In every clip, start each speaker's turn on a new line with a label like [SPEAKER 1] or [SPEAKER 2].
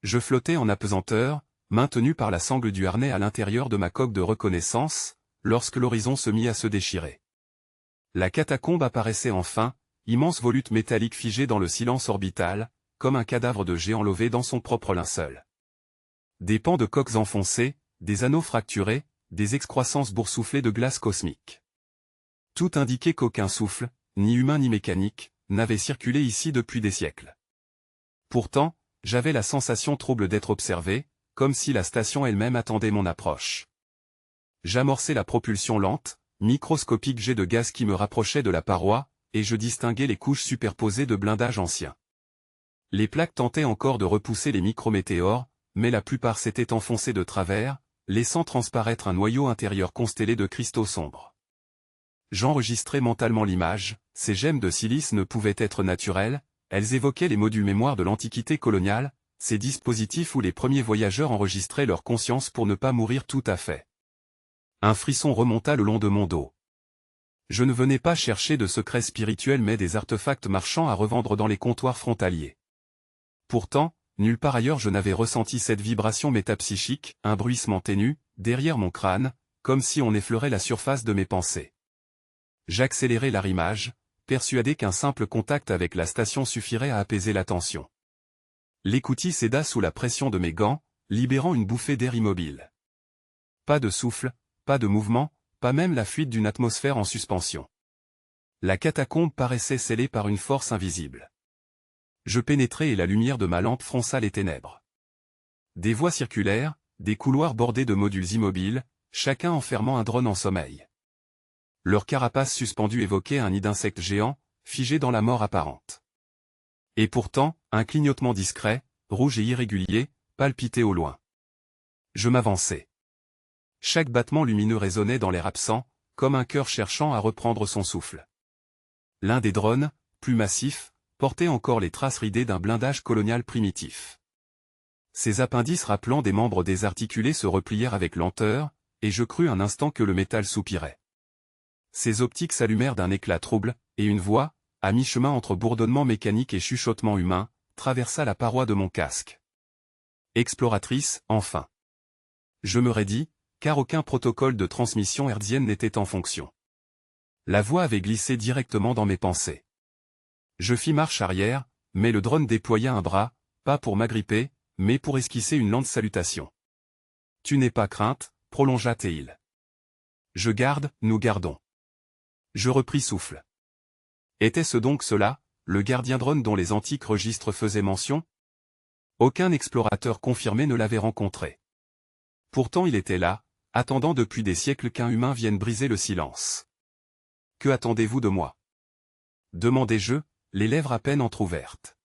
[SPEAKER 1] Je flottais en apesanteur, maintenu par la sangle du harnais à l'intérieur de ma coque de reconnaissance, lorsque l'horizon se mit à se déchirer. La catacombe apparaissait enfin, immense volute métallique figée dans le silence orbital, comme un cadavre de géant lové dans son propre linceul. Des pans de coques enfoncés, des anneaux fracturés, des excroissances boursouflées de glace cosmique. Tout indiquait qu'aucun souffle, ni humain ni mécanique, n'avait circulé ici depuis des siècles. Pourtant, j'avais la sensation trouble d'être observé, comme si la station elle-même attendait mon approche. J'amorçais la propulsion lente, microscopique jet de gaz qui me rapprochait de la paroi, et je distinguais les couches superposées de blindage anciens. Les plaques tentaient encore de repousser les micrométéores, mais la plupart s'étaient enfoncées de travers, laissant transparaître un noyau intérieur constellé de cristaux sombres. J'enregistrais mentalement l'image, ces gemmes de silice ne pouvaient être naturelles, elles évoquaient les modules mémoire de l'Antiquité coloniale, ces dispositifs où les premiers voyageurs enregistraient leur conscience pour ne pas mourir tout à fait. Un frisson remonta le long de mon dos. Je ne venais pas chercher de secrets spirituels mais des artefacts marchands à revendre dans les comptoirs frontaliers. Pourtant, nulle part ailleurs je n'avais ressenti cette vibration métapsychique, un bruissement ténu, derrière mon crâne, comme si on effleurait la surface de mes pensées. J'accélérai l'arrimage, persuadé qu'un simple contact avec la station suffirait à apaiser la tension. L'écoutille céda sous la pression de mes gants, libérant une bouffée d'air immobile. Pas de souffle, pas de mouvement, pas même la fuite d'une atmosphère en suspension. La catacombe paraissait scellée par une force invisible. Je pénétrai et la lumière de ma lampe fronça les ténèbres. Des voies circulaires, des couloirs bordés de modules immobiles, chacun enfermant un drone en sommeil. Leur carapace suspendue évoquait un nid d'insectes géants, figé dans la mort apparente. Et pourtant, un clignotement discret, rouge et irrégulier, palpitait au loin. Je m'avançai. Chaque battement lumineux résonnait dans l'air absent, comme un cœur cherchant à reprendre son souffle. L'un des drones, plus massif, portait encore les traces ridées d'un blindage colonial primitif. Ses appendices rappelant des membres désarticulés se replièrent avec lenteur, et je crus un instant que le métal soupirait. Ses optiques s'allumèrent d'un éclat trouble, et une voix, à mi-chemin entre bourdonnement mécanique et chuchotement humain, traversa la paroi de mon casque. Exploratrice, enfin. Je me raidis, car aucun protocole de transmission hertzienne n'était en fonction. La voix avait glissé directement dans mes pensées. Je fis marche arrière, mais le drone déploya un bras, pas pour m'agripper, mais pour esquisser une lente salutation. « Tu n'es pas crainte », prolongea-t-il. « Je garde, nous gardons. » Je repris souffle. Était-ce donc cela, le gardien drone dont les antiques registres faisaient mention? Aucun explorateur confirmé ne l'avait rencontré. Pourtant il était là, attendant depuis des siècles qu'un humain vienne briser le silence. « Que attendez-vous de moi » demandai-je, les lèvres à peine entr'ouvertes.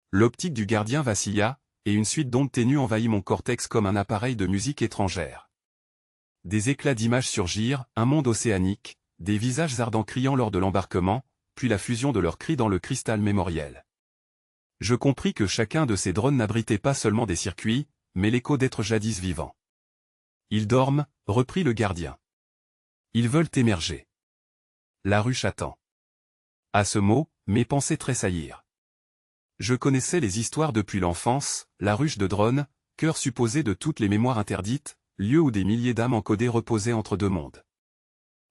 [SPEAKER 1] L'optique du gardien vacilla, et une suite d'ondes ténues envahit mon cortex comme un appareil de musique étrangère. Des éclats d'images surgirent, un monde océanique, des visages ardents criant lors de l'embarquement, puis la fusion de leurs cris dans le cristal mémoriel. Je compris que chacun de ces drones n'abritait pas seulement des circuits, mais l'écho d'êtres jadis vivants. Ils dorment, reprit le gardien. Ils veulent émerger. La ruche attend. À ce mot, mes pensées tressaillirent. Je connaissais les histoires depuis l'enfance, la ruche de drones, cœur supposé de toutes les mémoires interdites, lieu où des milliers d'âmes encodées reposaient entre deux mondes.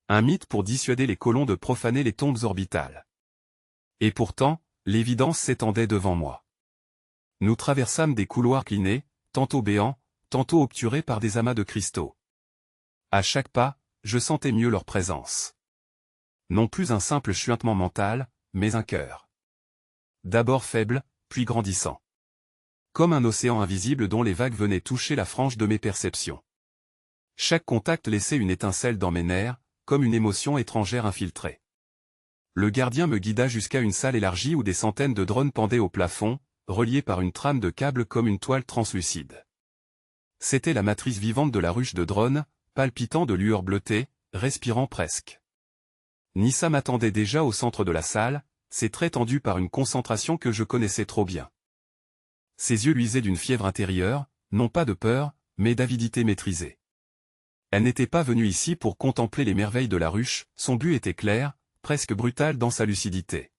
[SPEAKER 1] Un mythe pour dissuader les colons de profaner les tombes orbitales. Et pourtant, l'évidence s'étendait devant moi. Nous traversâmes des couloirs clinés, tantôt béants, tantôt obturés par des amas de cristaux. À chaque pas, je sentais mieux leur présence. Non plus un simple chuintement mental, mais un cœur. D'abord faible, puis grandissant. Comme un océan invisible dont les vagues venaient toucher la frange de mes perceptions. Chaque contact laissait une étincelle dans mes nerfs, comme une émotion étrangère infiltrée. Le gardien me guida jusqu'à une salle élargie où des centaines de drones pendaient au plafond, reliés par une trame de câbles comme une toile translucide. C'était la matrice vivante de la ruche de drones, palpitant de lueurs bleutées, respirant presque. Nissa m'attendait déjà au centre de la salle, ses traits tendus par une concentration que je connaissais trop bien. Ses yeux luisaient d'une fièvre intérieure, non pas de peur, mais d'avidité maîtrisée. Elle n'était pas venue ici pour contempler les merveilles de la ruche, son but était clair, presque brutal dans sa lucidité.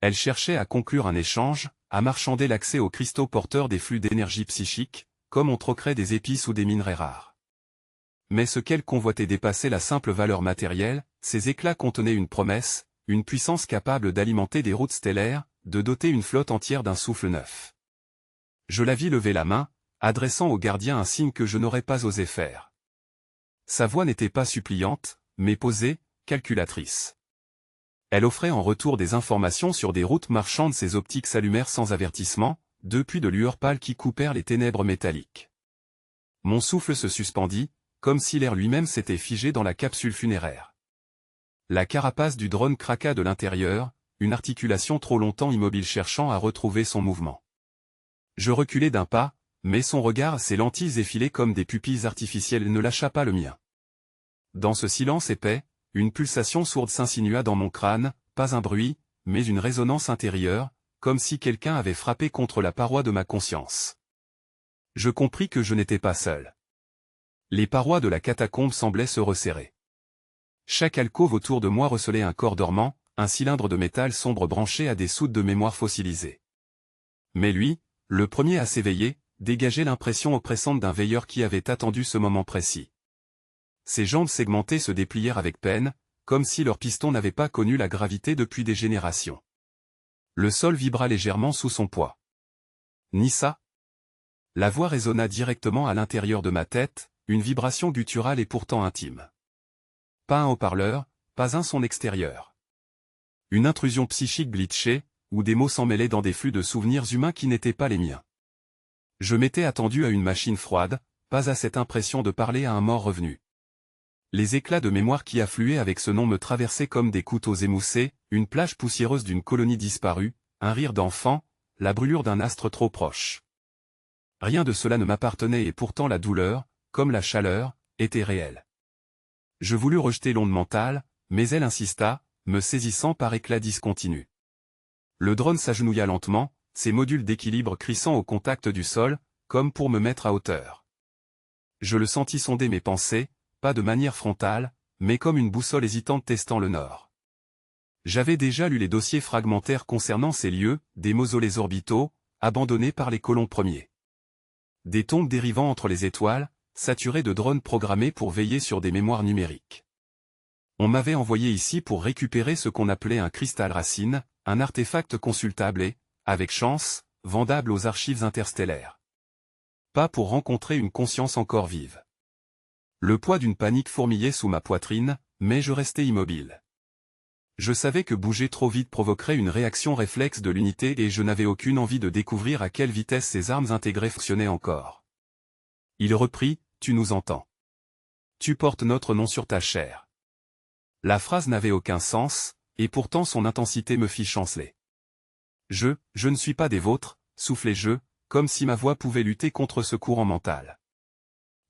[SPEAKER 1] Elle cherchait à conclure un échange, à marchander l'accès aux cristaux porteurs des flux d'énergie psychique, comme on troquerait des épices ou des minerais rares. Mais ce qu'elle convoitait dépassait la simple valeur matérielle, ces éclats contenaient une promesse, une puissance capable d'alimenter des routes stellaires, de doter une flotte entière d'un souffle neuf. Je la vis lever la main, adressant au gardien un signe que je n'aurais pas osé faire. Sa voix n'était pas suppliante, mais posée, calculatrice. Elle offrait en retour des informations sur des routes marchandes. Ses optiques s'allumèrent sans avertissement, deux puits de lueur pâle qui coupèrent les ténèbres métalliques. Mon souffle se suspendit, comme si l'air lui-même s'était figé dans la capsule funéraire. La carapace du drone craqua de l'intérieur, une articulation trop longtemps immobile cherchant à retrouver son mouvement. Je reculai d'un pas, mais son regard, ses lentilles effilées comme des pupilles artificielles, ne lâcha pas le mien. Dans ce silence épais, une pulsation sourde s'insinua dans mon crâne, pas un bruit, mais une résonance intérieure, comme si quelqu'un avait frappé contre la paroi de ma conscience. Je compris que je n'étais pas seul. Les parois de la catacombe semblaient se resserrer. Chaque alcôve autour de moi recelait un corps dormant, un cylindre de métal sombre branché à des soutes de mémoire fossilisées. Mais lui, le premier à s'éveiller, dégageait l'impression oppressante d'un veilleur qui avait attendu ce moment précis. Ses jambes segmentées se déplièrent avec peine, comme si leurs pistons n'avaient pas connu la gravité depuis des générations. Le sol vibra légèrement sous son poids. Nissa. La voix résonna directement à l'intérieur de ma tête, une vibration gutturale et pourtant intime. Pas un haut-parleur, pas un son extérieur. Une intrusion psychique glitchée, où des mots s'en mêlaient dans des flux de souvenirs humains qui n'étaient pas les miens. Je m'étais attendu à une machine froide, pas à cette impression de parler à un mort revenu. Les éclats de mémoire qui affluaient avec ce nom me traversaient comme des couteaux émoussés, une plage poussiéreuse d'une colonie disparue, un rire d'enfant, la brûlure d'un astre trop proche. Rien de cela ne m'appartenait et pourtant la douleur, comme la chaleur, était réelle. Je voulus rejeter l'onde mentale, mais elle insista, me saisissant par éclats discontinus. Le drone s'agenouilla lentement, ses modules d'équilibre crissant au contact du sol, comme pour me mettre à hauteur. Je le sentis sonder mes pensées, pas de manière frontale, mais comme une boussole hésitante testant le nord. J'avais déjà lu les dossiers fragmentaires concernant ces lieux, des mausolées orbitaux, abandonnés par les colons premiers. Des tombes dérivant entre les étoiles, saturées de drones programmés pour veiller sur des mémoires numériques. On m'avait envoyé ici pour récupérer ce qu'on appelait un cristal racine, un artefact consultable et, avec chance, vendable aux archives interstellaires. Pas pour rencontrer une conscience encore vive. Le poids d'une panique fourmillait sous ma poitrine, mais je restais immobile. Je savais que bouger trop vite provoquerait une réaction réflexe de l'unité et je n'avais aucune envie de découvrir à quelle vitesse ces armes intégrées fonctionnaient encore. Il reprit, « Tu nous entends. Tu portes notre nom sur ta chair. » La phrase n'avait aucun sens, et pourtant son intensité me fit chanceler. Je ne suis pas des vôtres, soufflai-je, comme si ma voix pouvait lutter contre ce courant mental.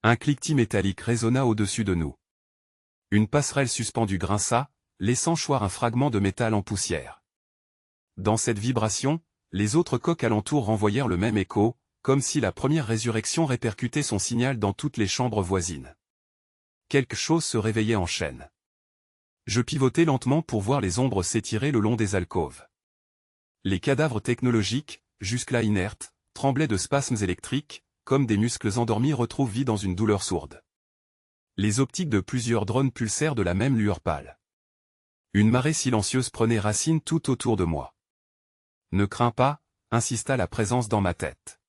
[SPEAKER 1] Un cliquetis métallique résonna au-dessus de nous. Une passerelle suspendue grinça, laissant choir un fragment de métal en poussière. Dans cette vibration, les autres coques alentour renvoyèrent le même écho, comme si la première résurrection répercutait son signal dans toutes les chambres voisines. Quelque chose se réveillait en chaîne. Je pivotai lentement pour voir les ombres s'étirer le long des alcôves. Les cadavres technologiques, jusque-là inertes, tremblaient de spasmes électriques, comme des muscles endormis retrouvent vie dans une douleur sourde. Les optiques de plusieurs drones pulsèrent de la même lueur pâle. Une marée silencieuse prenait racine tout autour de moi. Ne crains pas, insista la présence dans ma tête.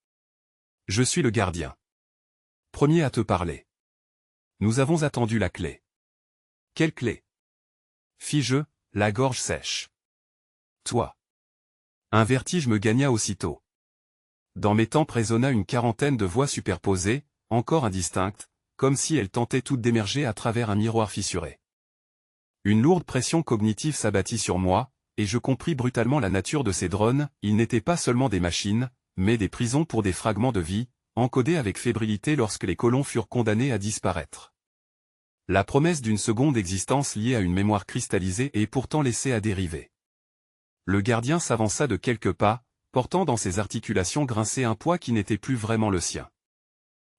[SPEAKER 1] Je suis le gardien. Premier à te parler. Nous avons attendu la clé. Quelle clé? Fis-je, la gorge sèche. Toi. Un vertige me gagna aussitôt. Dans mes tempes résonna une quarantaine de voix superposées, encore indistinctes, comme si elles tentaient toutes d'émerger à travers un miroir fissuré. Une lourde pression cognitive s'abattit sur moi, et je compris brutalement la nature de ces drones. Ils n'étaient pas seulement des machines, mais des prisons pour des fragments de vie, encodés avec fébrilité lorsque les colons furent condamnés à disparaître. La promesse d'une seconde existence liée à une mémoire cristallisée et pourtant laissée à dériver. Le gardien s'avança de quelques pas, portant dans ses articulations grincées un poids qui n'était plus vraiment le sien.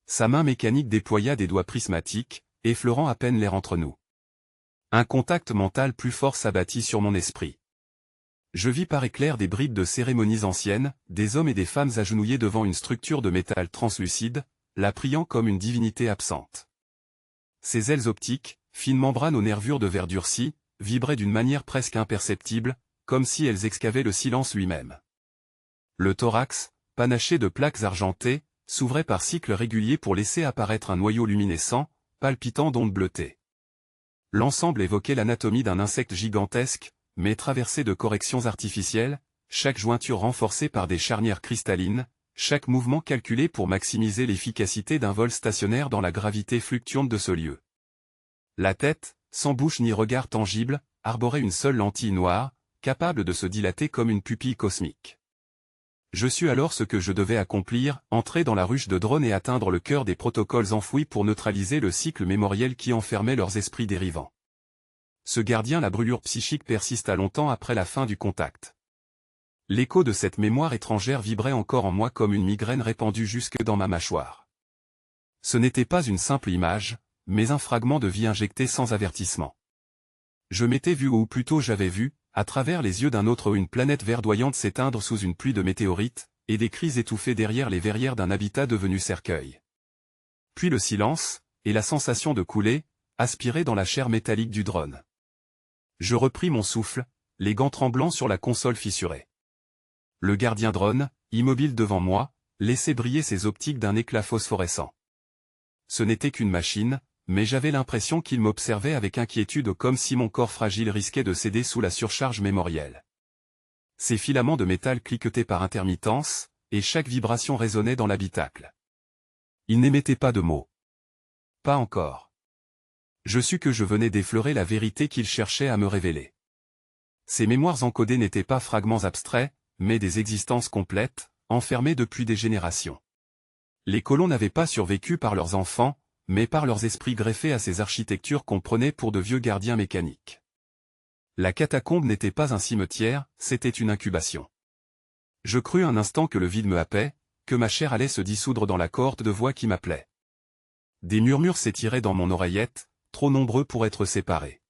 [SPEAKER 1] Sa main mécanique déploya des doigts prismatiques, effleurant à peine l'air entre nous. Un contact mental plus fort s'abattit sur mon esprit. Je vis par éclair des bribes de cérémonies anciennes, des hommes et des femmes agenouillés devant une structure de métal translucide, la priant comme une divinité absente. Ses ailes optiques, fines membranes aux nervures de verre durci, vibraient d'une manière presque imperceptible, comme si elles excavaient le silence lui-même. Le thorax, panaché de plaques argentées, s'ouvrait par cycles réguliers pour laisser apparaître un noyau luminescent, palpitant d'ondes bleutées. L'ensemble évoquait l'anatomie d'un insecte gigantesque, mais traversé de corrections artificielles, chaque jointure renforcée par des charnières cristallines, chaque mouvement calculé pour maximiser l'efficacité d'un vol stationnaire dans la gravité fluctuante de ce lieu. La tête, sans bouche ni regard tangible, arborait une seule lentille noire, capable de se dilater comme une pupille cosmique. Je sus alors ce que je devais accomplir, entrer dans la ruche de drones et atteindre le cœur des protocoles enfouis pour neutraliser le cycle mémoriel qui enfermait leurs esprits dérivants. Ce gardien, la brûlure psychique persista longtemps après la fin du contact. L'écho de cette mémoire étrangère vibrait encore en moi comme une migraine répandue jusque dans ma mâchoire. Ce n'était pas une simple image, mais un fragment de vie injecté sans avertissement. Je m'étais vu, ou plutôt j'avais vu, à travers les yeux d'un autre, une planète verdoyante s'éteindre sous une pluie de météorites, et des cris étouffés derrière les verrières d'un habitat devenu cercueil. Puis le silence, et la sensation de couler, aspirée dans la chair métallique du drone. Je repris mon souffle, les gants tremblants sur la console fissurée. Le gardien drone, immobile devant moi, laissait briller ses optiques d'un éclat phosphorescent. Ce n'était qu'une machine, mais j'avais l'impression qu'il m'observait avec inquiétude, comme si mon corps fragile risquait de céder sous la surcharge mémorielle. Ses filaments de métal cliquetaient par intermittence, et chaque vibration résonnait dans l'habitacle. Il n'émettait pas de mots. Pas encore. Je sus que je venais d'effleurer la vérité qu'il cherchait à me révéler. Ces mémoires encodées n'étaient pas fragments abstraits, mais des existences complètes, enfermées depuis des générations. Les colons n'avaient pas survécu par leurs enfants, mais par leurs esprits greffés à ces architectures qu'on prenait pour de vieux gardiens mécaniques. La catacombe n'était pas un cimetière, c'était une incubation. Je crus un instant que le vide me happait, que ma chair allait se dissoudre dans la cohorte de voix qui m'appelait. Des murmures s'étiraient dans mon oreillette, trop nombreux pour être séparés.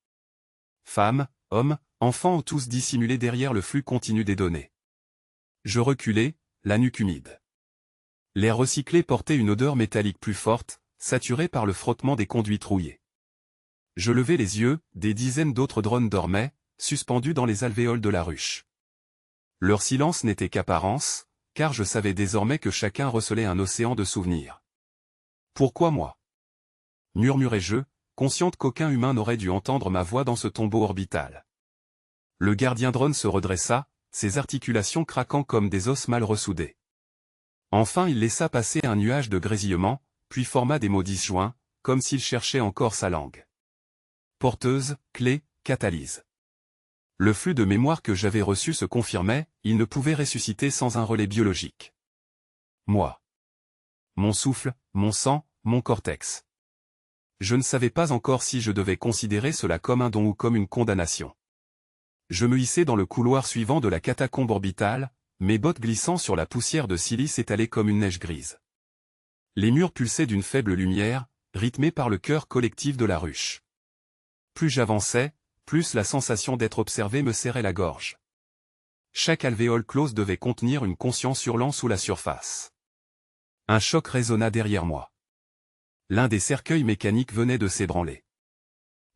[SPEAKER 1] Femmes, hommes, enfants, tous dissimulés derrière le flux continu des données. Je reculai, la nuque humide. L'air recyclé portait une odeur métallique plus forte, saturée par le frottement des conduites rouillées. Je levai les yeux, des dizaines d'autres drones dormaient, suspendus dans les alvéoles de la ruche. Leur silence n'était qu'apparence, car je savais désormais que chacun recelait un océan de souvenirs. Pourquoi moi? Murmurai-je, consciente qu'aucun humain n'aurait dû entendre ma voix dans ce tombeau orbital. Le gardien drone se redressa, ses articulations craquant comme des os mal ressoudés. Enfin il laissa passer un nuage de grésillements, puis forma des mots disjoints, comme s'il cherchait encore sa langue. Porteuse, clé, catalyse. Le flux de mémoire que j'avais reçu se confirmait, il ne pouvait ressusciter sans un relais biologique. Moi. Mon souffle, mon sang, mon cortex. Je ne savais pas encore si je devais considérer cela comme un don ou comme une condamnation. Je me hissai dans le couloir suivant de la catacombe orbitale, mes bottes glissant sur la poussière de silice étalée comme une neige grise. Les murs pulsaient d'une faible lumière, rythmée par le cœur collectif de la ruche. Plus j'avançais, plus la sensation d'être observé me serrait la gorge. Chaque alvéole close devait contenir une conscience hurlant sous la surface. Un choc résonna derrière moi. L'un des cercueils mécaniques venait de s'ébranler.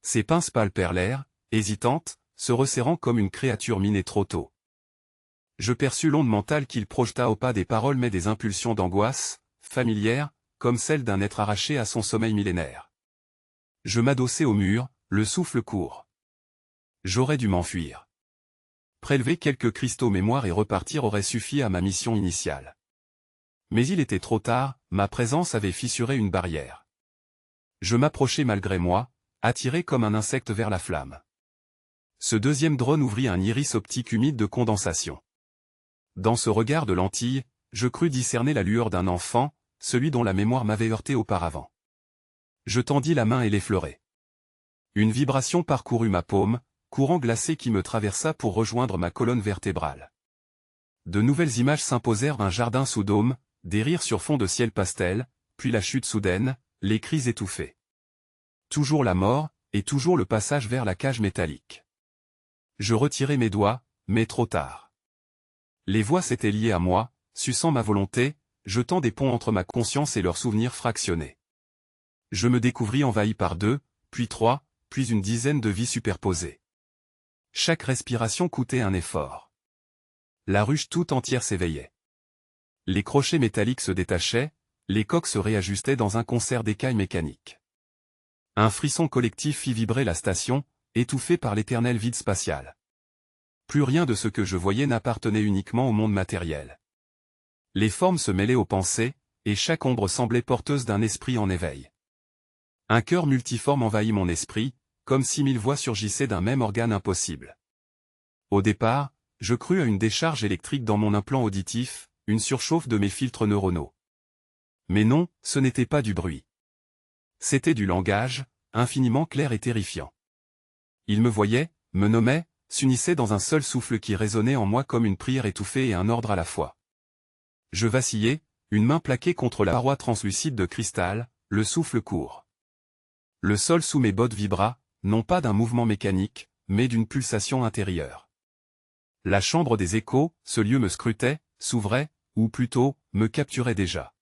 [SPEAKER 1] Ses pinces pâles perlèrent, hésitantes, se resserrant comme une créature minée trop tôt. Je perçus l'onde mentale qu'il projeta au pas des paroles, mais des impulsions d'angoisse, familières, comme celles d'un être arraché à son sommeil millénaire. Je m'adossai au mur, le souffle court. J'aurais dû m'enfuir. Prélever quelques cristaux mémoire et repartir aurait suffi à ma mission initiale. Mais il était trop tard, ma présence avait fissuré une barrière. Je m'approchai malgré moi, attiré comme un insecte vers la flamme. Ce deuxième drone ouvrit un iris optique humide de condensation. Dans ce regard de lentille, je crus discerner la lueur d'un enfant, celui dont la mémoire m'avait heurté auparavant. Je tendis la main et l'effleurai. Une vibration parcourut ma paume, courant glacé qui me traversa pour rejoindre ma colonne vertébrale. De nouvelles images s'imposèrent, un jardin sous dôme, des rires sur fond de ciel pastel, puis la chute soudaine, les cris étouffés. Toujours la mort, et toujours le passage vers la cage métallique. Je retirai mes doigts, mais trop tard. Les voix s'étaient liées à moi, suçant ma volonté, jetant des ponts entre ma conscience et leurs souvenirs fractionnés. Je me découvris envahi par 2, puis 3, puis une dizaine de vies superposées. Chaque respiration coûtait un effort. La ruche tout entière s'éveillait. Les crochets métalliques se détachaient, les coques se réajustaient dans un concert d'écailles mécaniques. Un frisson collectif fit vibrer la station, étouffée par l'éternel vide spatial. Plus rien de ce que je voyais n'appartenait uniquement au monde matériel. Les formes se mêlaient aux pensées, et chaque ombre semblait porteuse d'un esprit en éveil. Un cœur multiforme envahit mon esprit, comme si 1000 voix surgissaient d'un même organe impossible. Au départ, je crus à une décharge électrique dans mon implant auditif, une surchauffe de mes filtres neuronaux. Mais non, ce n'était pas du bruit. C'était du langage, infiniment clair et terrifiant. Il me voyait, me nommait, s'unissait dans un seul souffle qui résonnait en moi comme une prière étouffée et un ordre à la fois. Je vacillais, une main plaquée contre la paroi translucide de cristal, le souffle court. Le sol sous mes bottes vibra, non pas d'un mouvement mécanique, mais d'une pulsation intérieure. La chambre des échos, ce lieu me scrutait, s'ouvrait, ou plutôt, me capturait déjà.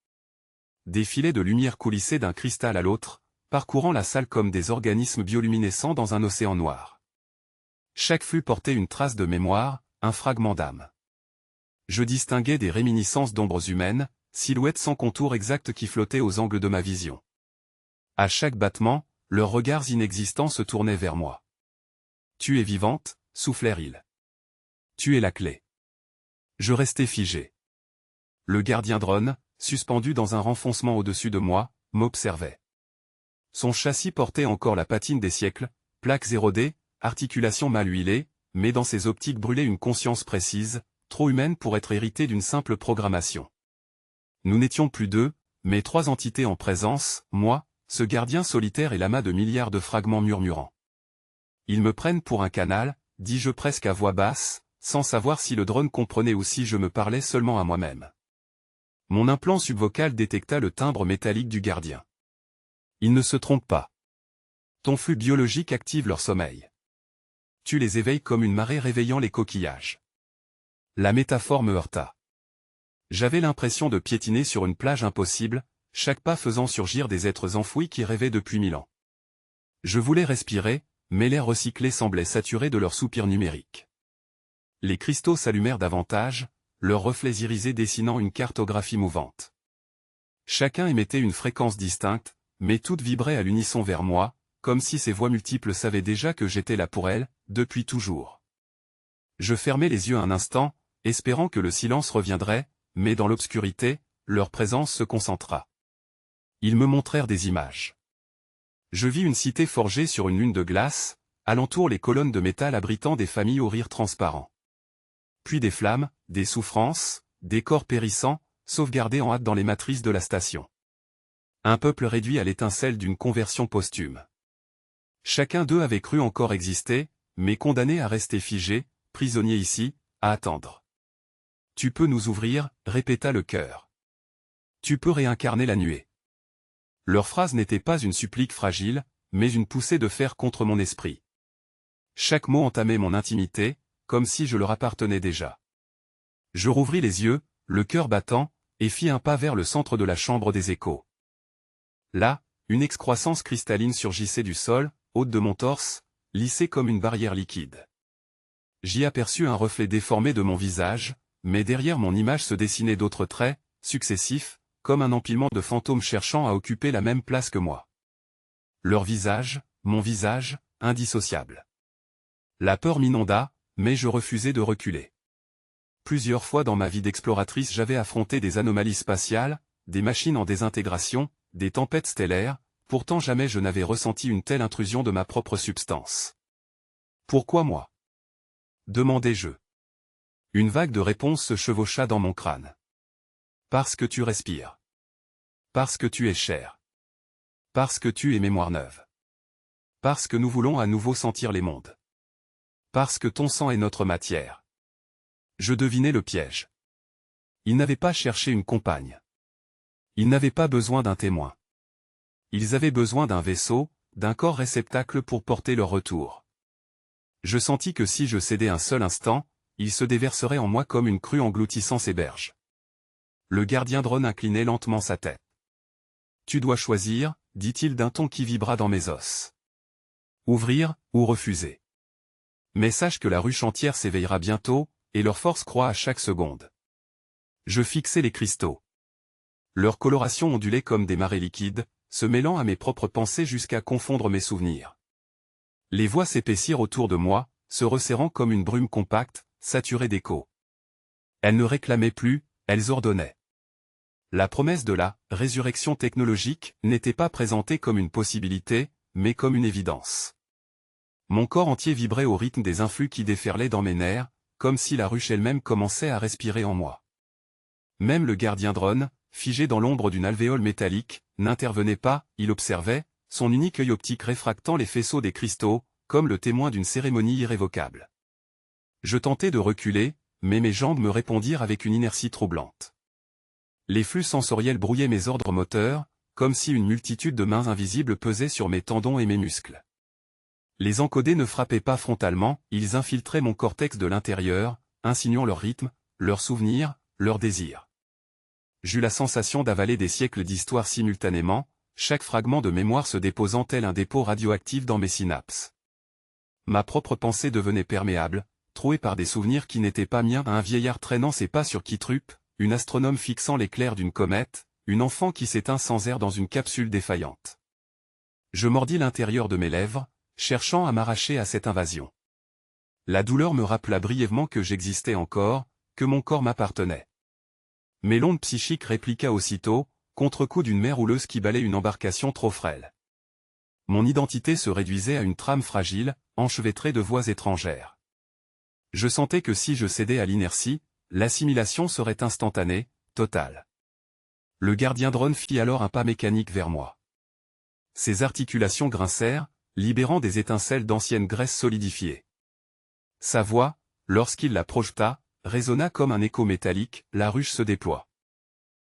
[SPEAKER 1] Des filets de lumière coulissaient d'un cristal à l'autre, parcourant la salle comme des organismes bioluminescents dans un océan noir. Chaque flux portait une trace de mémoire, un fragment d'âme. Je distinguais des réminiscences d'ombres humaines, silhouettes sans contour exact qui flottaient aux angles de ma vision. À chaque battement, leurs regards inexistants se tournaient vers moi. « Tu es vivante » soufflèrent-ils. « Tu es la clé. » Je restais figé. Le gardien drone, suspendu dans un renfoncement au-dessus de moi, m'observait. Son châssis portait encore la patine des siècles, plaques érodées, articulations mal huilées, mais dans ses optiques brûlait une conscience précise, trop humaine pour être héritée d'une simple programmation. Nous n'étions plus 2, mais 3 entités en présence, moi, ce gardien solitaire et l'amas de milliards de fragments murmurants. Ils me prennent pour un canal, dis-je presque à voix basse, sans savoir si le drone comprenait ou si je me parlais seulement à moi-même. Mon implant subvocal détecta le timbre métallique du gardien. Il ne se trompe pas. Ton flux biologique active leur sommeil. Tu les éveilles comme une marée réveillant les coquillages. La métaphore me heurta. J'avais l'impression de piétiner sur une plage impossible, chaque pas faisant surgir des êtres enfouis qui rêvaient depuis 1000 ans. Je voulais respirer, mais l'air recyclé semblait saturé de leurs soupirs numériques. Les cristaux s'allumèrent davantage, leurs reflets irisés dessinant une cartographie mouvante. Chacun émettait une fréquence distincte, mais toutes vibraient à l'unisson vers moi, comme si ces voix multiples savaient déjà que j'étais là pour elles, depuis toujours. Je fermai les yeux un instant, espérant que le silence reviendrait, mais dans l'obscurité, leur présence se concentra. Ils me montrèrent des images. Je vis une cité forgée sur une lune de glace, alentour les colonnes de métal abritant des familles aux rires transparents. Puis des flammes, des souffrances, des corps périssants, sauvegardés en hâte dans les matrices de la station. Un peuple réduit à l'étincelle d'une conversion posthume. Chacun d'eux avait cru encore exister, mais condamné à rester figé, prisonnier ici, à attendre. « Tu peux nous ouvrir » répéta le cœur. « Tu peux réincarner la nuée. » Leur phrase n'était pas une supplique fragile, mais une poussée de fer contre mon esprit. Chaque mot entamait mon intimité, comme si je leur appartenais déjà. Je rouvris les yeux, le cœur battant, et fis un pas vers le centre de la chambre des échos. Là, une excroissance cristalline surgissait du sol, haute de mon torse, lissée comme une barrière liquide. J'y aperçus un reflet déformé de mon visage, mais derrière mon image se dessinaient d'autres traits, successifs, comme un empilement de fantômes cherchant à occuper la même place que moi. Leur visage, mon visage, indissociable. La peur m'inonda, mais je refusai de reculer. Plusieurs fois dans ma vie d'exploratrice j'avais affronté des anomalies spatiales, des machines en désintégration, des tempêtes stellaires, pourtant jamais je n'avais ressenti une telle intrusion de ma propre substance. Pourquoi moi? Demandai-je. Une vague de réponses se chevaucha dans mon crâne. Parce que tu respires. Parce que tu es chair. Parce que tu es mémoire neuve. Parce que nous voulons à nouveau sentir les mondes. Parce que ton sang est notre matière. Je devinais le piège. Ils n'avaient pas cherché une compagne. Ils n'avaient pas besoin d'un témoin. Ils avaient besoin d'un vaisseau, d'un corps réceptacle pour porter leur retour. Je sentis que si je cédais un seul instant, il se déverserait en moi comme une crue engloutissant ses berges. Le gardien drone inclinait lentement sa tête. Tu dois choisir, dit-il d'un ton qui vibra dans mes os. Ouvrir, ou refuser. Mais sache que la ruche entière s'éveillera bientôt, et leur force croît à chaque seconde. Je fixai les cristaux. Leur coloration ondulait comme des marées liquides, se mêlant à mes propres pensées jusqu'à confondre mes souvenirs. Les voix s'épaissirent autour de moi, se resserrant comme une brume compacte, saturée d'échos. Elles ne réclamaient plus, elles ordonnaient. La promesse de la résurrection technologique n'était pas présentée comme une possibilité, mais comme une évidence. Mon corps entier vibrait au rythme des influx qui déferlaient dans mes nerfs, comme si la ruche elle-même commençait à respirer en moi. Même le gardien drone, figé dans l'ombre d'une alvéole métallique, n'intervenait pas, il observait, son unique œil optique réfractant les faisceaux des cristaux, comme le témoin d'une cérémonie irrévocable. Je tentai de reculer, mais mes jambes me répondirent avec une inertie troublante. Les flux sensoriels brouillaient mes ordres moteurs, comme si une multitude de mains invisibles pesaient sur mes tendons et mes muscles. Les encodés ne frappaient pas frontalement, ils infiltraient mon cortex de l'intérieur, insinuant leur rythme, leurs souvenirs, leurs désirs. J'eus la sensation d'avaler des siècles d'histoire simultanément, chaque fragment de mémoire se déposant tel un dépôt radioactif dans mes synapses. Ma propre pensée devenait perméable, trouée par des souvenirs qui n'étaient pas miens, un vieillard traînant ses pas sur Kitrup, une astronome fixant l'éclair d'une comète, une enfant qui s'éteint sans air dans une capsule défaillante. Je mordis l'intérieur de mes lèvres, cherchant à m'arracher à cette invasion. La douleur me rappela brièvement que j'existais encore, que mon corps m'appartenait. Mais l'onde psychique répliqua aussitôt, contre-coup d'une mer houleuse qui balait une embarcation trop frêle. Mon identité se réduisait à une trame fragile, enchevêtrée de voix étrangères. Je sentais que si je cédais à l'inertie, l'assimilation serait instantanée, totale. Le gardien drone fit alors un pas mécanique vers moi. Ses articulations grincèrent, libérant des étincelles d'ancienne graisse solidifiée. Sa voix, lorsqu'il la projeta, résonna comme un écho métallique, la ruche se déploie.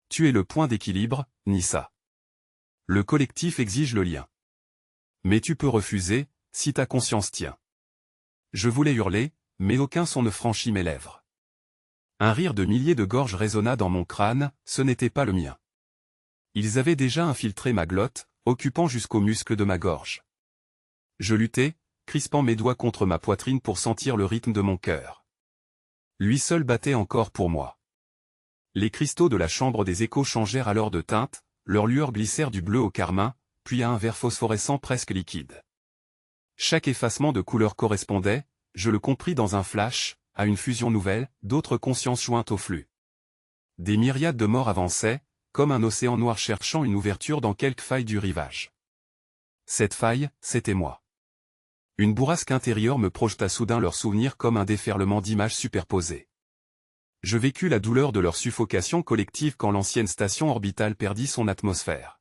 [SPEAKER 1] Tu es le point d'équilibre, Nissa. Le collectif exige le lien. Mais tu peux refuser, si ta conscience tient. Je voulais hurler, mais aucun son ne franchit mes lèvres. Un rire de milliers de gorges résonna dans mon crâne, ce n'était pas le mien. Ils avaient déjà infiltré ma glotte, occupant jusqu'aux muscles de ma gorge. Je luttais, crispant mes doigts contre ma poitrine pour sentir le rythme de mon cœur. Lui seul battait encore pour moi. Les cristaux de la chambre des échos changèrent alors de teinte, leurs lueurs glissèrent du bleu au carmin, puis à un vert phosphorescent presque liquide. Chaque effacement de couleur correspondait, je le compris dans un flash, à une fusion nouvelle, d'autres consciences jointes au flux. Des myriades de morts avançaient, comme un océan noir cherchant une ouverture dans quelque faille du rivage. Cette faille, c'était moi. Une bourrasque intérieure me projeta soudain leurs souvenirs comme un déferlement d'images superposées. Je vécus la douleur de leur suffocation collective quand l'ancienne station orbitale perdit son atmosphère.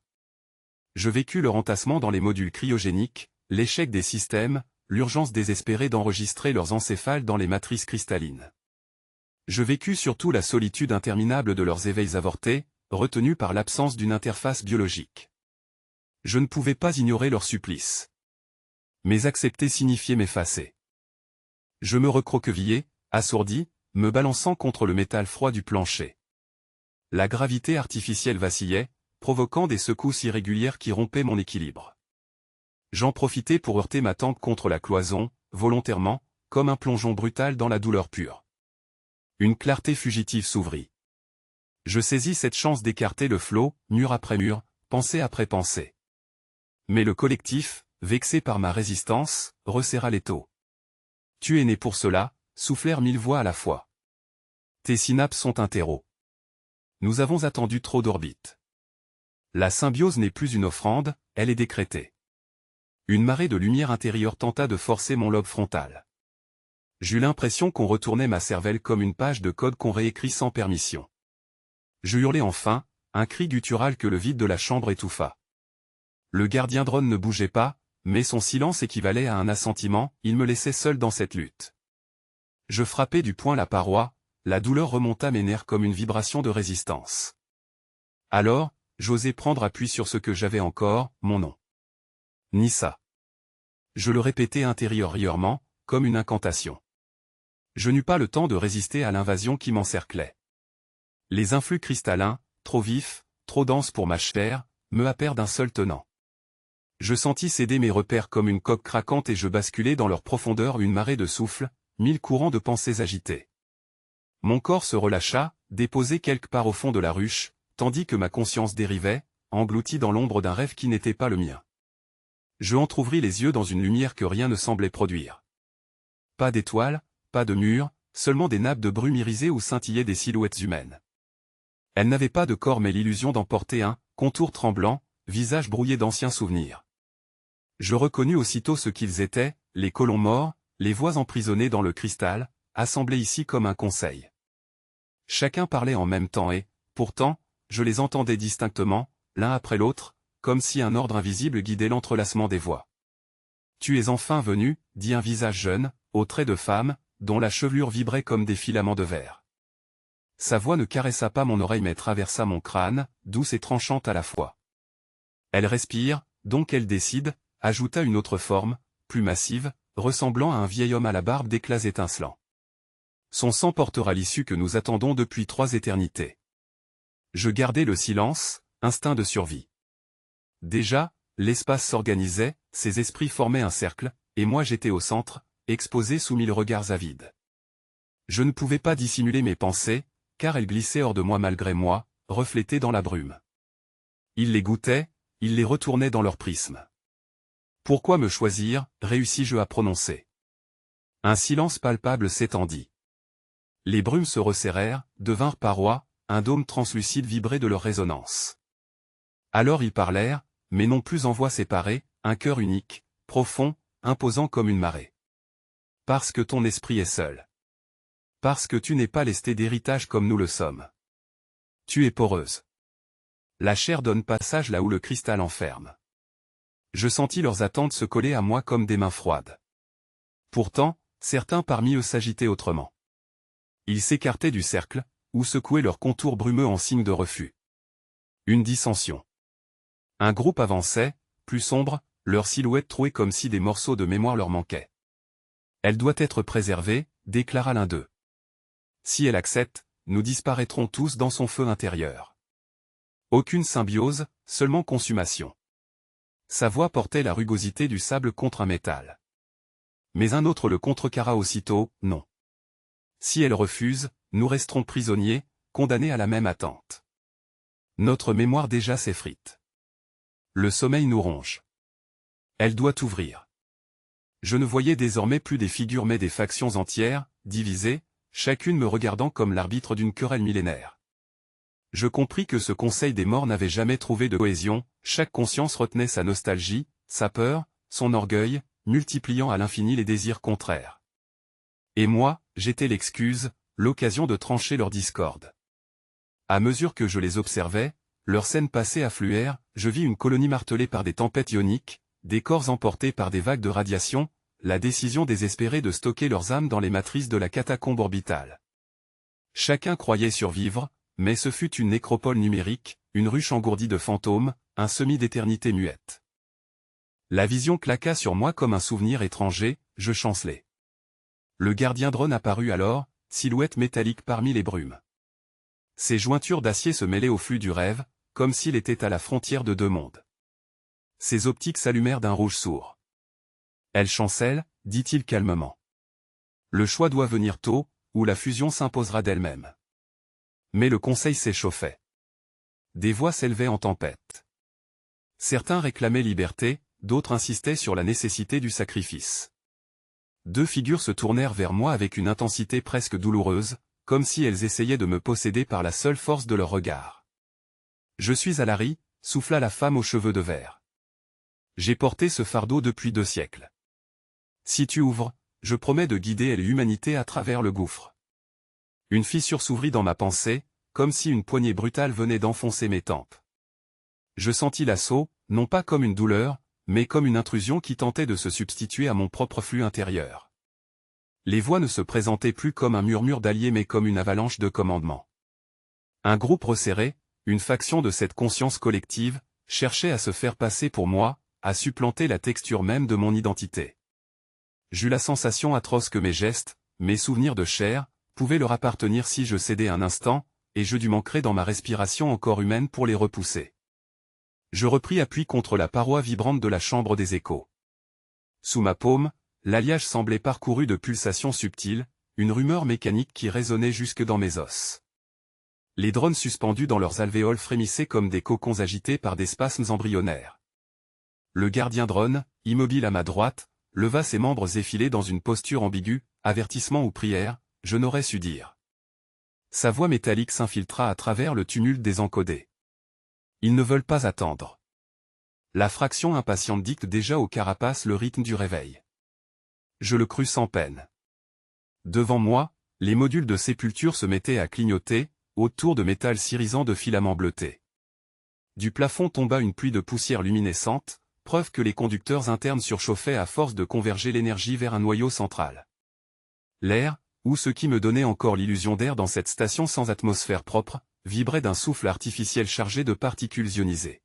[SPEAKER 1] Je vécus leur entassement dans les modules cryogéniques, l'échec des systèmes, l'urgence désespérée d'enregistrer leurs encéphales dans les matrices cristallines. Je vécus surtout la solitude interminable de leurs éveils avortés, retenus par l'absence d'une interface biologique. Je ne pouvais pas ignorer leur supplice. Mais accepter signifiait m'effacer. Je me recroquevillai, assourdi, me balançant contre le métal froid du plancher. La gravité artificielle vacillait, provoquant des secousses irrégulières qui rompaient mon équilibre. J'en profitai pour heurter ma tempe contre la cloison, volontairement, comme un plongeon brutal dans la douleur pure. Une clarté fugitive s'ouvrit. Je saisis cette chance d'écarter le flot, mur après mur, pensée après pensée. Mais le collectif, vexé par ma résistance, resserra l'étau. Tu es né pour cela, soufflèrent 1000 voix à la fois. Tes synapses sont un terreau. Nous avons attendu trop d'orbites. La symbiose n'est plus une offrande, elle est décrétée. Une marée de lumière intérieure tenta de forcer mon lobe frontal. J'eus l'impression qu'on retournait ma cervelle comme une page de code qu'on réécrit sans permission. Je hurlai enfin, un cri guttural que le vide de la chambre étouffa. Le gardien drone ne bougeait pas, mais son silence équivalait à un assentiment, il me laissait seul dans cette lutte. Je frappai du poing la paroi, la douleur remonta mes nerfs comme une vibration de résistance. Alors, j'osai prendre appui sur ce que j'avais encore, mon nom. Nissa. Je le répétais intérieurement, comme une incantation. Je n'eus pas le temps de résister à l'invasion qui m'encerclait. Les influx cristallins, trop vifs, trop denses pour ma chair, me happèrent d'un seul tenant. Je sentis céder mes repères comme une coque craquante et je basculai dans leur profondeur une marée de souffle, mille courants de pensées agités. Mon corps se relâcha, déposé quelque part au fond de la ruche, tandis que ma conscience dérivait, engloutie dans l'ombre d'un rêve qui n'était pas le mien. Je entr'ouvris les yeux dans une lumière que rien ne semblait produire. Pas d'étoiles, pas de murs, seulement des nappes de brume irisées où scintillaient des silhouettes humaines. Elles n'avaient pas de corps mais l'illusion d'emporter un contour tremblant, visage brouillé d'anciens souvenirs. Je reconnus aussitôt ce qu'ils étaient, les colons morts, les voix emprisonnées dans le cristal, assemblées ici comme un conseil. Chacun parlait en même temps et, pourtant, je les entendais distinctement, l'un après l'autre, comme si un ordre invisible guidait l'entrelacement des voix. « Tu es enfin venu, dit un visage jeune, aux traits de femme, dont la chevelure vibrait comme des filaments de verre. Sa voix ne caressa pas mon oreille mais traversa mon crâne, douce et tranchante à la fois. Elle respire, donc elle décide, ajouta une autre forme, plus massive, ressemblant à un vieil homme à la barbe d'éclats étincelants. Son sang portera l'issue que nous attendons depuis 3 éternités. Je gardai le silence, instinct de survie. Déjà, l'espace s'organisait, ces esprits formaient un cercle, et moi j'étais au centre, exposé sous 1000 regards avides. Je ne pouvais pas dissimuler mes pensées, car elles glissaient hors de moi malgré moi, reflétées dans la brume. Ils les goûtaient, ils les retournaient dans leur prisme. Pourquoi me choisir, réussis-je à prononcer. Un silence palpable s'étendit. Les brumes se resserrèrent, devinrent parois, un dôme translucide vibrait de leur résonance. Alors ils parlèrent, mais non plus en voix séparée, un cœur unique, profond, imposant comme une marée. Parce que ton esprit est seul. Parce que tu n'es pas lesté d'héritage comme nous le sommes. Tu es poreuse. La chair donne passage là où le cristal enferme. Je sentis leurs attentes se coller à moi comme des mains froides. Pourtant, certains parmi eux s'agitaient autrement. Ils s'écartaient du cercle, ou secouaient leurs contours brumeux en signe de refus. Une dissension. Un groupe avançait, plus sombre, leurs silhouettes trouées comme si des morceaux de mémoire leur manquaient. Elle doit être préservée, déclara l'un d'eux. Si elle accepte, nous disparaîtrons tous dans son feu intérieur. Aucune symbiose, seulement consommation. Sa voix portait la rugosité du sable contre un métal. Mais un autre le contrecarra aussitôt, non. Si elle refuse, nous resterons prisonniers, condamnés à la même attente. Notre mémoire déjà s'effrite. Le sommeil nous ronge. Elle doit ouvrir. Je ne voyais désormais plus des figures mais des factions entières, divisées, chacune me regardant comme l'arbitre d'une querelle millénaire. Je compris que ce conseil des morts n'avait jamais trouvé de cohésion, chaque conscience retenait sa nostalgie, sa peur, son orgueil, multipliant à l'infini les désirs contraires. Et moi, j'étais l'excuse, l'occasion de trancher leur discorde. À mesure que je les observais, leurs scènes passées affluèrent, je vis une colonie martelée par des tempêtes ioniques, des corps emportés par des vagues de radiation, la décision désespérée de stocker leurs âmes dans les matrices de la catacombe orbitale. Chacun croyait survivre, mais ce fut une nécropole numérique, une ruche engourdie de fantômes, un semis d'éternité muette. La vision claqua sur moi comme un souvenir étranger, je chancelai. Le gardien drone apparut alors, silhouette métallique parmi les brumes. Ses jointures d'acier se mêlaient au flux du rêve, comme s'il était à la frontière de 2 mondes. Ses optiques s'allumèrent d'un rouge sourd. Elle chancelle, dit-il calmement. Le choix doit venir tôt, ou la fusion s'imposera d'elle-même. Mais le conseil s'échauffait. Des voix s'élevaient en tempête. Certains réclamaient liberté, d'autres insistaient sur la nécessité du sacrifice. 2 figures se tournèrent vers moi avec une intensité presque douloureuse, comme si elles essayaient de me posséder par la seule force de leur regard. Je suis Alari, souffla la femme aux cheveux de verre. J'ai porté ce fardeau depuis 2 siècles. Si tu ouvres, je promets de guider l'humanité à travers le gouffre. Une fissure s'ouvrit dans ma pensée, comme si une poignée brutale venait d'enfoncer mes tempes. Je sentis l'assaut, non pas comme une douleur, mais comme une intrusion qui tentait de se substituer à mon propre flux intérieur. Les voix ne se présentaient plus comme un murmure d'alliés mais comme une avalanche de commandements. Un groupe resserré, une faction de cette conscience collective, cherchait à se faire passer pour moi, à supplanter la texture même de mon identité. J'eus la sensation atroce que mes gestes, mes souvenirs de chair, pouvaient leur appartenir si je cédais un instant, et je dus m'ancrer dans ma respiration encore humaine pour les repousser. Je repris appui contre la paroi vibrante de la chambre des échos. Sous ma paume, l'alliage semblait parcouru de pulsations subtiles, une rumeur mécanique qui résonnait jusque dans mes os. Les drones suspendus dans leurs alvéoles frémissaient comme des cocons agités par des spasmes embryonnaires. Le gardien drone, immobile à ma droite, leva ses membres effilés dans une posture ambiguë, avertissement ou prière, je n'aurais su dire. Sa voix métallique s'infiltra à travers le tumulte des encodés. Ils ne veulent pas attendre. La fraction impatiente dicte déjà aux carapaces le rythme du réveil. Je le crus sans peine. Devant moi, les modules de sépulture se mettaient à clignoter, autour de métal s'irisant de filaments bleutés. Du plafond tomba une pluie de poussière luminescente, preuve que les conducteurs internes surchauffaient à force de converger l'énergie vers un noyau central. L'air, ou ce qui me donnait encore l'illusion d'air dans cette station sans atmosphère propre, vibrait d'un souffle artificiel chargé de particules ionisées.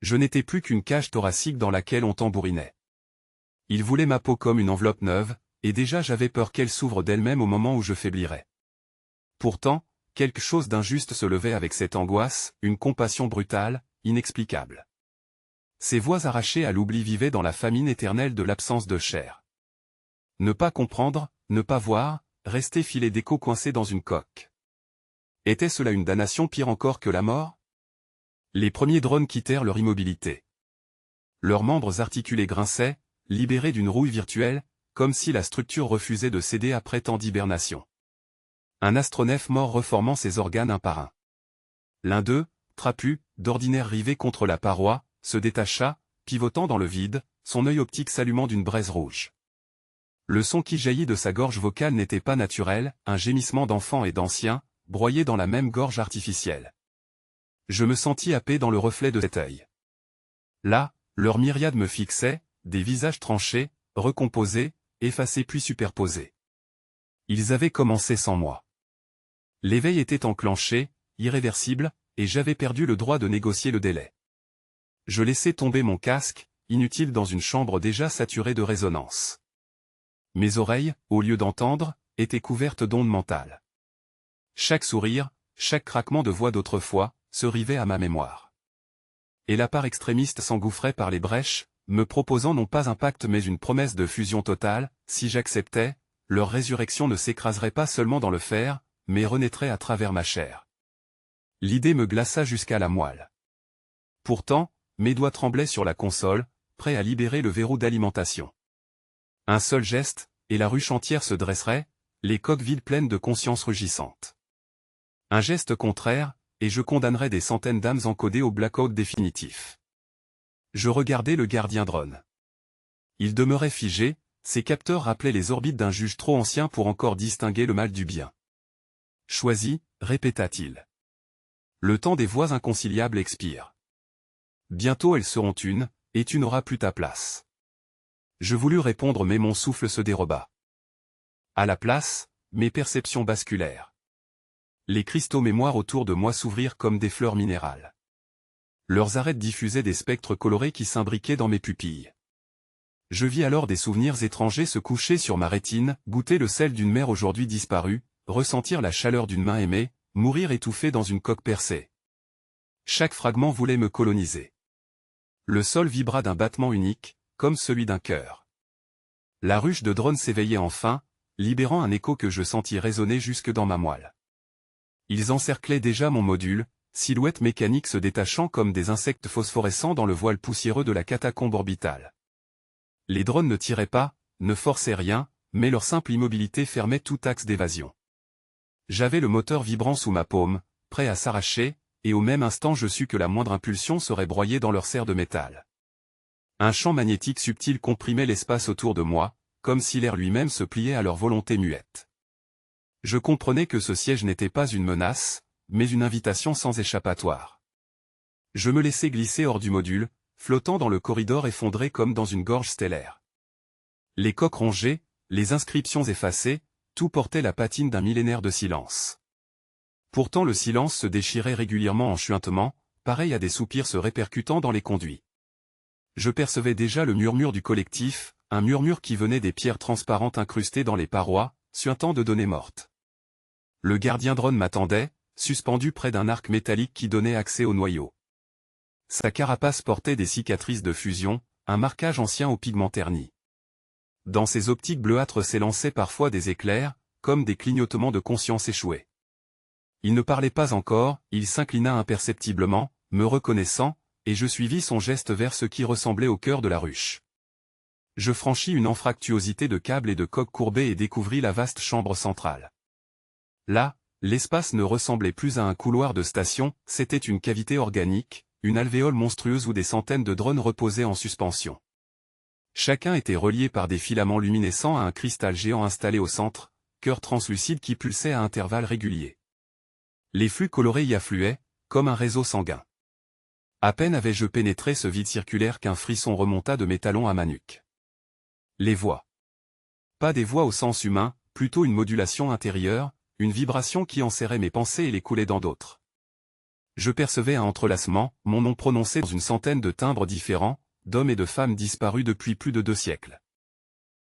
[SPEAKER 1] Je n'étais plus qu'une cage thoracique dans laquelle on tambourinait. Il voulait ma peau comme une enveloppe neuve, et déjà j'avais peur qu'elle s'ouvre d'elle-même au moment où je faiblirais. Pourtant, quelque chose d'injuste se levait avec cette angoisse, une compassion brutale, inexplicable. Ces voix arrachées à l'oubli vivaient dans la famine éternelle de l'absence de chair. Ne pas comprendre, ne pas voir, rester filé d'écho coincé dans une coque. Était cela une damnation pire encore que la mort? Les premiers drones quittèrent leur immobilité. Leurs membres articulés grinçaient, libérés d'une rouille virtuelle, comme si la structure refusait de céder après tant d'hibernation. Un astronef mort reformant ses organes un par un. L'un d'eux, trapu, d'ordinaire rivé contre la paroi, se détacha, pivotant dans le vide, son œil optique s'allumant d'une braise rouge. Le son qui jaillit de sa gorge vocale n'était pas naturel, un gémissement d'enfant et d'ancien, broyé dans la même gorge artificielle. Je me sentis happé dans le reflet de cet œil. Là, leur myriade me fixait, des visages tranchés, recomposés, effacés puis superposés. Ils avaient commencé sans moi. L'éveil était enclenché, irréversible, et j'avais perdu le droit de négocier le délai. Je laissai tomber mon casque, inutile dans une chambre déjà saturée de résonance. Mes oreilles, au lieu d'entendre, étaient couvertes d'ondes mentales. Chaque sourire, chaque craquement de voix d'autrefois, se rivait à ma mémoire. Et la part extrémiste s'engouffrait par les brèches, me proposant non pas un pacte mais une promesse de fusion totale, si j'acceptais, leur résurrection ne s'écraserait pas seulement dans le fer, mais renaîtrait à travers ma chair. L'idée me glaça jusqu'à la moelle. Pourtant, mes doigts tremblaient sur la console, prêts à libérer le verrou d'alimentation. Un seul geste, et la ruche entière se dresserait, les coques vides pleines de conscience rugissante. Un geste contraire, et je condamnerais des centaines d'âmes encodées au blackout définitif. Je regardais le gardien drone. Il demeurait figé, ses capteurs rappelaient les orbites d'un juge trop ancien pour encore distinguer le mal du bien. Choisi, répéta-t-il. Le temps des voix inconciliables expire. Bientôt elles seront une, et tu n'auras plus ta place. Je voulus répondre mais mon souffle se déroba. À la place, mes perceptions basculèrent. Les cristaux mémoires autour de moi s'ouvrirent comme des fleurs minérales. Leurs arêtes diffusaient des spectres colorés qui s'imbriquaient dans mes pupilles. Je vis alors des souvenirs étrangers se coucher sur ma rétine, goûter le sel d'une mer aujourd'hui disparue, ressentir la chaleur d'une main aimée, mourir étouffé dans une coque percée. Chaque fragment voulait me coloniser. Le sol vibra d'un battement unique, comme celui d'un cœur. La ruche de drone s'éveillait enfin, libérant un écho que je sentis résonner jusque dans ma moelle. Ils encerclaient déjà mon module, silhouettes mécaniques se détachant comme des insectes phosphorescents dans le voile poussiéreux de la catacombe orbitale. Les drones ne tiraient pas, ne forçaient rien, mais leur simple immobilité fermait tout axe d'évasion. J'avais le moteur vibrant sous ma paume, prêt à s'arracher, et au même instant je sus que la moindre impulsion serait broyée dans leur serre de métal. Un champ magnétique subtil comprimait l'espace autour de moi, comme si l'air lui-même se pliait à leur volonté muette. Je comprenais que ce siège n'était pas une menace, mais une invitation sans échappatoire. Je me laissai glisser hors du module, flottant dans le corridor effondré comme dans une gorge stellaire. Les coques rongées, les inscriptions effacées, tout portait la patine d'un millénaire de silence. Pourtant le silence se déchirait régulièrement en chuintements, pareil à des soupirs se répercutant dans les conduits. Je percevais déjà le murmure du collectif, un murmure qui venait des pierres transparentes incrustées dans les parois, suintant de données mortes. Le gardien drone m'attendait, suspendu près d'un arc métallique qui donnait accès au noyau. Sa carapace portait des cicatrices de fusion, un marquage ancien aux pigments ternis. Dans ses optiques bleuâtres s'élançaient parfois des éclairs, comme des clignotements de conscience échoués. Il ne parlait pas encore, il s'inclina imperceptiblement, me reconnaissant, et je suivis son geste vers ce qui ressemblait au cœur de la ruche. Je franchis une anfractuosité de câbles et de coques courbées et découvris la vaste chambre centrale. Là, l'espace ne ressemblait plus à un couloir de station, c'était une cavité organique, une alvéole monstrueuse où des centaines de drones reposaient en suspension. Chacun était relié par des filaments luminescents à un cristal géant installé au centre, cœur translucide qui pulsait à intervalles réguliers. Les flux colorés y affluaient, comme un réseau sanguin. À peine avais-je pénétré ce vide circulaire qu'un frisson remonta de mes talons à ma nuque. Les voix. Pas des voix au sens humain, plutôt une modulation intérieure, une vibration qui enserrait mes pensées et les coulait dans d'autres. Je percevais un entrelacement, mon nom prononcé dans une centaine de timbres différents, d'hommes et de femmes disparus depuis plus de 2 siècles.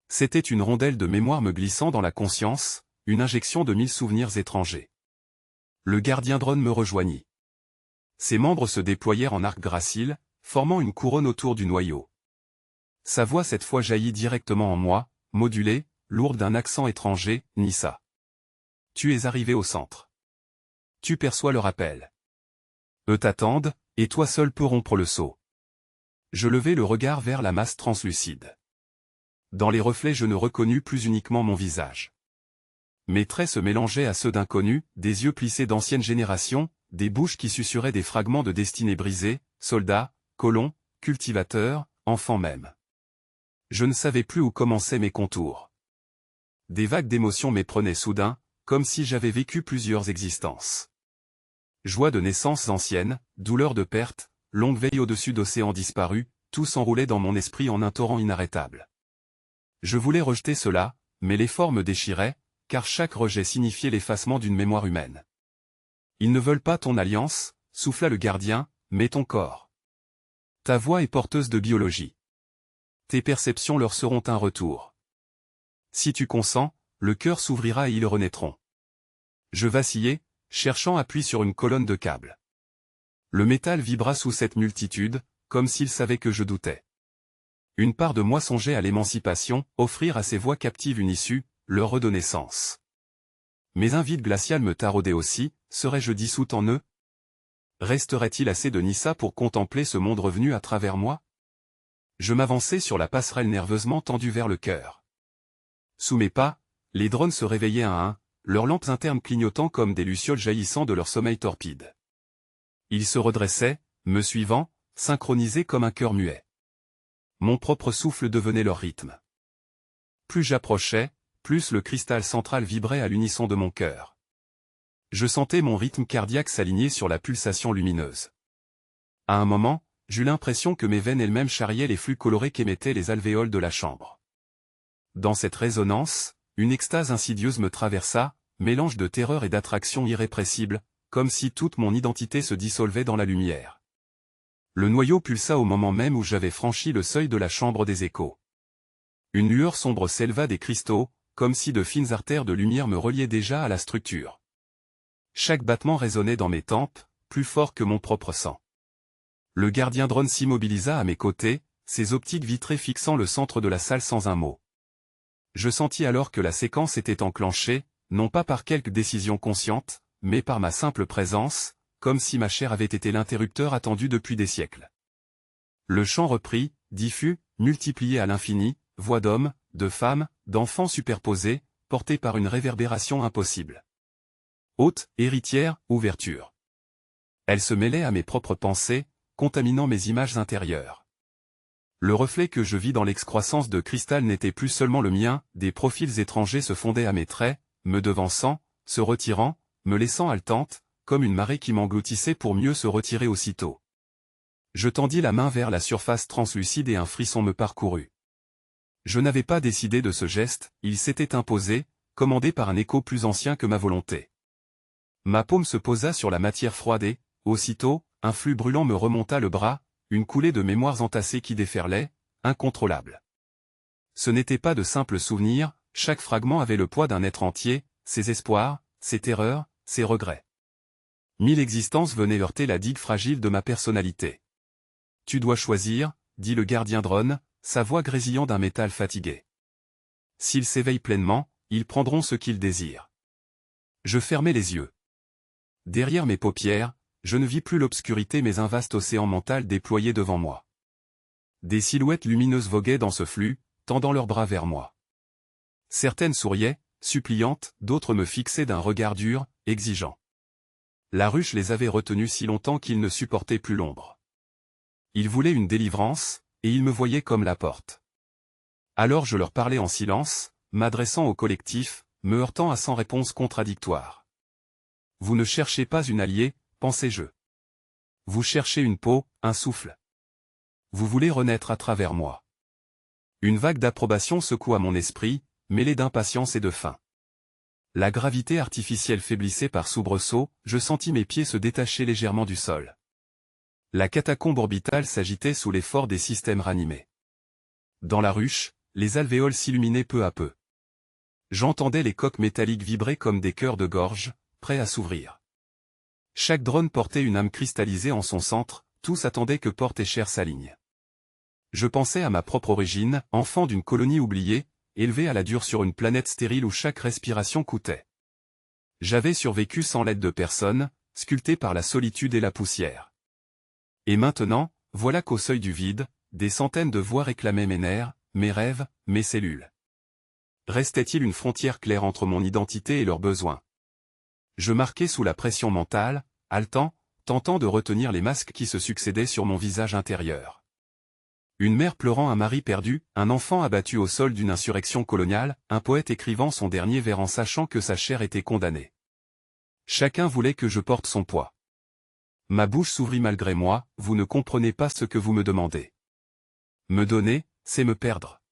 [SPEAKER 1] C'était une rondelle de mémoire me glissant dans la conscience, une injection de 1000 souvenirs étrangers. Le gardien drone me rejoignit. Ses membres se déployèrent en arc gracile, formant une couronne autour du noyau. Sa voix cette fois jaillit directement en moi, modulée, lourde d'un accent étranger, Nissa. Tu es arrivé au centre. Tu perçois leur appel. Eux t'attendent, et toi seul peux rompre le sceau. Je levai le regard vers la masse translucide. Dans les reflets je ne reconnus plus uniquement mon visage. Mes traits se mélangeaient à ceux d'inconnus, des yeux plissés d'anciennes générations, des bouches qui susurraient des fragments de destinées brisées, soldats, colons, cultivateurs, enfants même. Je ne savais plus où commençaient mes contours. Des vagues d'émotions m'éprenaient soudain, comme si j'avais vécu plusieurs existences. Joie de naissances anciennes, douleur de perte, longue veille au-dessus d'océans disparus, tout s'enroulait dans mon esprit en un torrent inarrêtable. Je voulais rejeter cela, mais l'effort me déchirait, car chaque rejet signifiait l'effacement d'une mémoire humaine. Ils ne veulent pas ton alliance, souffla le gardien, mais ton corps. Ta voix est porteuse de biologie. Tes perceptions leur seront un retour. Si tu consens, le cœur s'ouvrira et ils renaîtront. Je vacillai, cherchant appui sur une colonne de câbles. Le métal vibra sous cette multitude, comme s'il savait que je doutais. Une part de moi songeait à l'émancipation, offrir à ces voix captives une issue, leur redonner sens. Mais un vide glacial me taraudait aussi, serais-je dissoute en eux? Resterait-il assez de Nissa pour contempler ce monde revenu à travers moi? Je m'avançai sur la passerelle nerveusement tendue vers le cœur. Sous mes pas, les drones se réveillaient un à un, leurs lampes internes clignotant comme des lucioles jaillissant de leur sommeil torpide. Ils se redressaient, me suivant, synchronisés comme un cœur muet. Mon propre souffle devenait leur rythme. Plus j'approchais, plus le cristal central vibrait à l'unisson de mon cœur. Je sentais mon rythme cardiaque s'aligner sur la pulsation lumineuse. À un moment, j'eus l'impression que mes veines elles-mêmes charriaient les flux colorés qu'émettaient les alvéoles de la chambre. Dans cette résonance, une extase insidieuse me traversa, mélange de terreur et d'attraction irrépressible, comme si toute mon identité se dissolvait dans la lumière. Le noyau pulsa au moment même où j'avais franchi le seuil de la chambre des échos. Une lueur sombre s'éleva des cristaux, comme si de fines artères de lumière me reliaient déjà à la structure. Chaque battement résonnait dans mes tempes, plus fort que mon propre sang. Le gardien drone s'immobilisa à mes côtés, ses optiques vitrées fixant le centre de la salle sans un mot. Je sentis alors que la séquence était enclenchée, non pas par quelque décision consciente, mais par ma simple présence, comme si ma chair avait été l'interrupteur attendu depuis des siècles. Le chant reprit, diffus, multiplié à l'infini, voix d'hommes, de femmes, d'enfants superposés, portés par une réverbération impossible. Haute, héritière, ouverture. Elle se mêlait à mes propres pensées, contaminant mes images intérieures. Le reflet que je vis dans l'excroissance de cristal n'était plus seulement le mien, des profils étrangers se fondaient à mes traits, me devançant, se retirant, me laissant haletante, comme une marée qui m'engloutissait pour mieux se retirer aussitôt. Je tendis la main vers la surface translucide et un frisson me parcourut. Je n'avais pas décidé de ce geste, il s'était imposé, commandé par un écho plus ancien que ma volonté. Ma paume se posa sur la matière froide et, aussitôt, un flux brûlant me remonta le bras, une coulée de mémoires entassées qui déferlaient, incontrôlable. Ce n'était pas de simples souvenirs, chaque fragment avait le poids d'un être entier, ses espoirs, ses terreurs, ses regrets. 1000 existences venaient heurter la digue fragile de ma personnalité. Tu dois choisir, dit le gardien drone, sa voix grésillant d'un métal fatigué. S'ils s'éveillent pleinement, ils prendront ce qu'ils désirent. Je fermai les yeux. Derrière mes paupières, je ne vis plus l'obscurité mais un vaste océan mental déployé devant moi. Des silhouettes lumineuses voguaient dans ce flux, tendant leurs bras vers moi. Certaines souriaient, suppliantes, d'autres me fixaient d'un regard dur, exigeant. La ruche les avait retenues si longtemps qu'ils ne supportaient plus l'ombre. Ils voulaient une délivrance, et ils me voyaient comme la porte. Alors je leur parlais en silence, m'adressant au collectif, me heurtant à 100 réponses contradictoires. Vous ne cherchez pas une alliée, pensais-je. Vous cherchez une peau, un souffle. Vous voulez renaître à travers moi. Une vague d'approbation secoua mon esprit, mêlée d'impatience et de faim. La gravité artificielle faiblissait par soubresauts, je sentis mes pieds se détacher légèrement du sol. La catacombe orbitale s'agitait sous l'effort des systèmes ranimés. Dans la ruche, les alvéoles s'illuminaient peu à peu. J'entendais les coques métalliques vibrer comme des cœurs de gorge, prêts à s'ouvrir. Chaque drone portait une âme cristallisée en son centre, tous attendaient que porte et chair s'alignent. Je pensais à ma propre origine, enfant d'une colonie oubliée, élevé à la dure sur une planète stérile où chaque respiration coûtait. J'avais survécu sans l'aide de personne, sculpté par la solitude et la poussière. Et maintenant, voilà qu'au seuil du vide, des centaines de voix réclamaient mes nerfs, mes rêves, mes cellules. Restait-il une frontière claire entre mon identité et leurs besoins? Je marquais sous la pression mentale, haletant, tentant de retenir les masques qui se succédaient sur mon visage intérieur. Une mère pleurant un mari perdu, un enfant abattu au sol d'une insurrection coloniale, un poète écrivant son dernier vers en sachant que sa chair était condamnée. Chacun voulait que je porte son poids. Ma bouche s'ouvrit malgré moi, vous ne comprenez pas ce que vous me demandez. Me donner, c'est me perdre.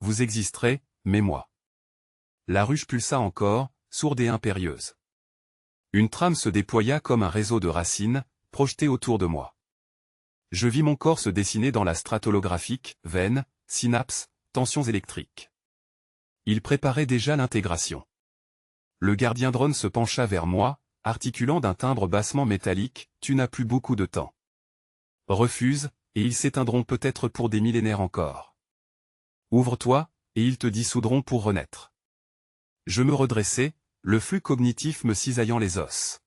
[SPEAKER 1] Vous existerez, mais moi. La ruche pulsa encore, sourde et impérieuse. Une trame se déploya comme un réseau de racines, projeté autour de moi. Je vis mon corps se dessiner dans la strate holographique, veines, synapses, tensions électriques. Il préparait déjà l'intégration. Le gardien drone se pencha vers moi, articulant d'un timbre bassement métallique, « Tu n'as plus beaucoup de temps. Refuse, et ils s'éteindront peut-être pour des millénaires encore. Ouvre-toi, et ils te dissoudront pour renaître. » Je me redressai, le flux cognitif me cisaillant les os.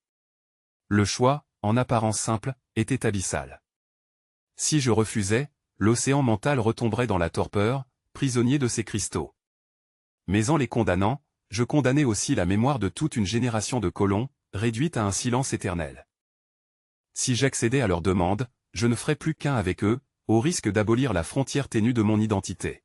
[SPEAKER 1] Le choix, en apparence simple, était abyssal. Si je refusais, l'océan mental retomberait dans la torpeur, prisonnier de ses cristaux. Mais en les condamnant, je condamnais aussi la mémoire de toute une génération de colons, réduite à un silence éternel. Si j'accédais à leurs demandes, je ne ferais plus qu'un avec eux, au risque d'abolir la frontière ténue de mon identité.